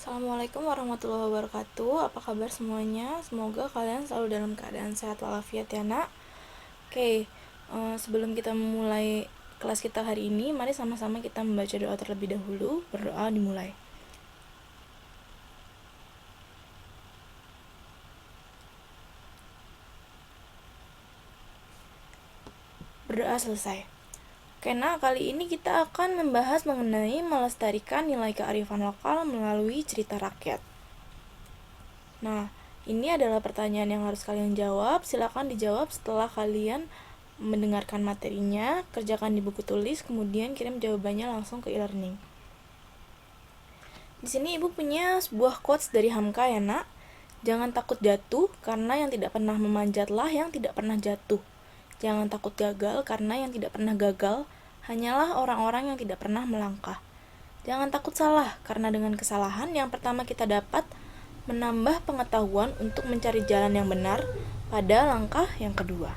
Assalamualaikum warahmatullahi wabarakatuh. Apa kabar semuanya? Semoga kalian selalu dalam keadaan sehat walafiat ya nak. Oke, sebelum kita memulai kelas kita hari ini, mari sama-sama kita membaca doa terlebih dahulu. Berdoa dimulai. Berdoa selesai. Oke nak, kali ini kita akan membahas mengenai melestarikan nilai kearifan lokal melalui cerita rakyat. Nah, ini adalah pertanyaan yang harus kalian jawab. Silakan dijawab setelah kalian mendengarkan materinya, kerjakan di buku tulis, kemudian kirim jawabannya langsung ke e-learning. Di sini ibu punya sebuah quotes dari Hamka ya nak. Jangan takut jatuh, karena yang tidak pernah memanjatlah yang tidak pernah jatuh. Jangan takut gagal, karena yang tidak pernah gagal hanyalah orang-orang yang tidak pernah melangkah. Jangan takut salah, karena dengan kesalahan yang pertama kita dapat menambah pengetahuan untuk mencari jalan yang benar pada langkah yang kedua.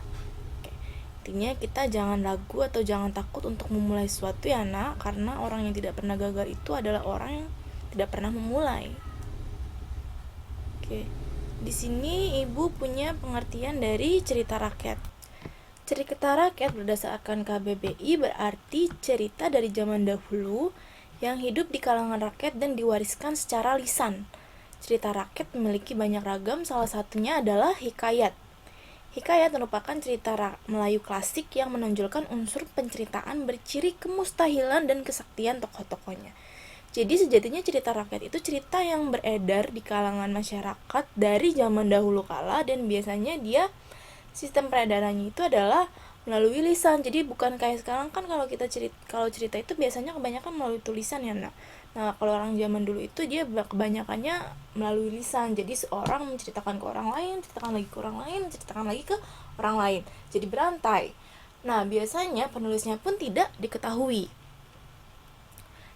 Intinya kita jangan ragu atau jangan takut untuk memulai sesuatu ya nak, karena orang yang tidak pernah gagal itu adalah orang yang tidak pernah memulai. Oke. Di sini ibu punya pengertian dari cerita rakyat. Cerita rakyat berdasarkan KBBI berarti cerita dari zaman dahulu yang hidup di kalangan rakyat dan diwariskan secara lisan. Cerita rakyat memiliki banyak ragam, salah satunya adalah hikayat. Hikayat merupakan cerita Melayu klasik yang menonjolkan unsur penceritaan berciri kemustahilan dan kesaktian tokoh-tokohnya. Jadi sejatinya cerita rakyat itu cerita yang beredar di kalangan masyarakat dari zaman dahulu kala, dan biasanya dia sistem peredarannya itu adalah melalui lisan. Jadi bukan kayak sekarang kan kalau cerita itu biasanya kebanyakan melalui tulisan ya nak. Nah, kalau orang zaman dulu itu dia kebanyakannya melalui lisan. Jadi seorang menceritakan ke orang lain, ceritakan lagi ke orang lain, ceritakan lagi ke orang lain. Jadi berantai. Nah, biasanya penulisnya pun tidak diketahui.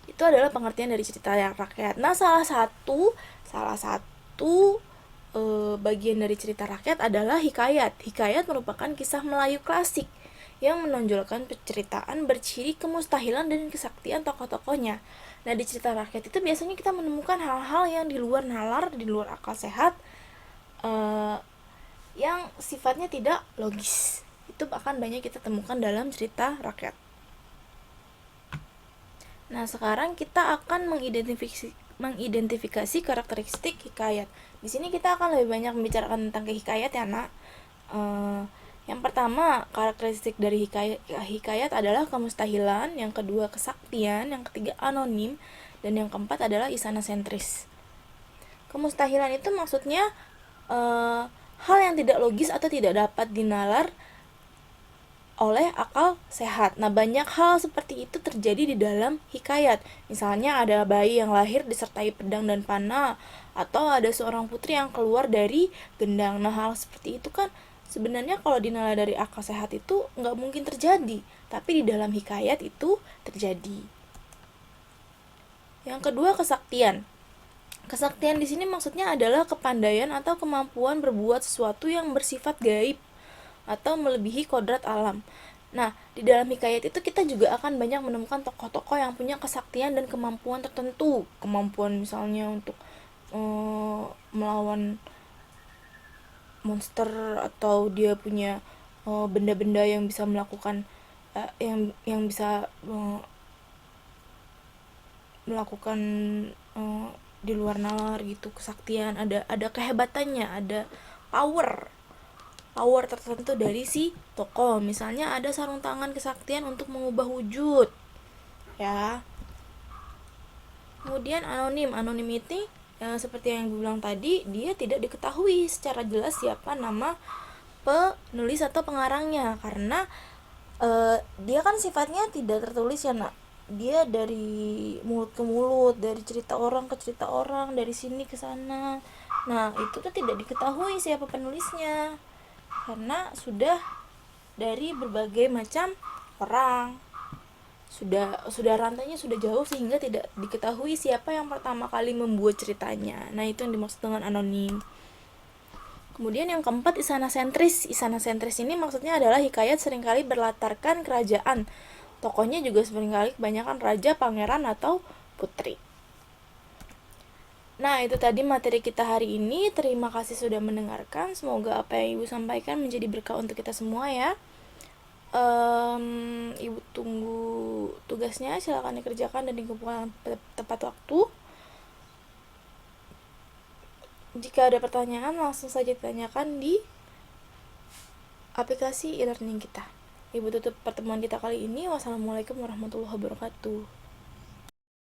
Itu adalah pengertian dari cerita rakyat. Nah, salah satu bagian dari cerita rakyat adalah hikayat. Hikayat merupakan kisah Melayu klasik yang menonjolkan penceritaan berciri kemustahilan dan kesaktian tokoh-tokohnya. Nah, di cerita rakyat itu biasanya kita menemukan hal-hal yang di luar nalar, di luar akal sehat, yang sifatnya tidak logis. Itu akan banyak kita temukan dalam cerita rakyat. Nah, sekarang kita akan mengidentifikasi karakteristik hikayat. Di sini kita akan lebih banyak membicarakan tentang hikayat ya nak. Yang pertama, karakteristik dari hikayat adalah kemustahilan, yang kedua kesaktian, yang ketiga anonim, dan yang keempat adalah isana sentris. Kemustahilan itu maksudnya hal yang tidak logis atau tidak dapat dinalar oleh akal sehat. Nah, banyak hal seperti itu terjadi di dalam hikayat. Misalnya ada bayi yang lahir disertai pedang dan panah, atau ada seorang putri yang keluar dari gendang. Nah, hal seperti itu kan sebenarnya kalau dinalar dari akal sehat itu nggak mungkin terjadi, tapi di dalam hikayat itu terjadi. Yang kedua, kesaktian. Kesaktian di sini maksudnya adalah kepandaian atau kemampuan berbuat sesuatu yang bersifat gaib atau melebihi kodrat alam. Nah, di dalam hikayat itu kita juga akan banyak menemukan tokoh-tokoh yang punya kesaktian dan kemampuan tertentu. Kemampuan misalnya untuk melawan monster, atau dia punya benda-benda yang bisa melakukan yang bisa melakukan di luar nalar gitu. Kesaktian, ada kehebatannya, ada power tertentu dari si tokoh. Misalnya ada sarung tangan kesaktian untuk mengubah wujud ya. Kemudian anonim itu seperti yang gue bilang tadi, dia tidak diketahui secara jelas siapa nama penulis atau pengarangnya, karena dia kan sifatnya tidak tertulis ya nak. Dia dari mulut ke mulut, dari cerita orang ke cerita orang, dari sini ke sana. Nah, itu tuh tidak diketahui siapa penulisnya, karena sudah dari berbagai macam orang, sudah rantainya sudah jauh sehingga tidak diketahui siapa yang pertama kali membuat ceritanya. Nah, itu yang dimaksud dengan anonim. Kemudian yang keempat, isana sentris. Isana sentris ini maksudnya adalah hikayat seringkali berlatarkan kerajaan. Tokohnya juga seringkali kebanyakan raja, pangeran, atau putri. Nah, itu tadi materi kita hari ini. Terima kasih sudah mendengarkan. Semoga apa yang Ibu sampaikan menjadi berkah untuk kita semua ya. Ibu tunggu tugasnya, silakan dikerjakan dan dikumpulkan tepat waktu. Jika ada pertanyaan, langsung saja ditanyakan di aplikasi e-learning kita. Ibu tutup pertemuan kita kali ini. Wassalamualaikum warahmatullahi wabarakatuh.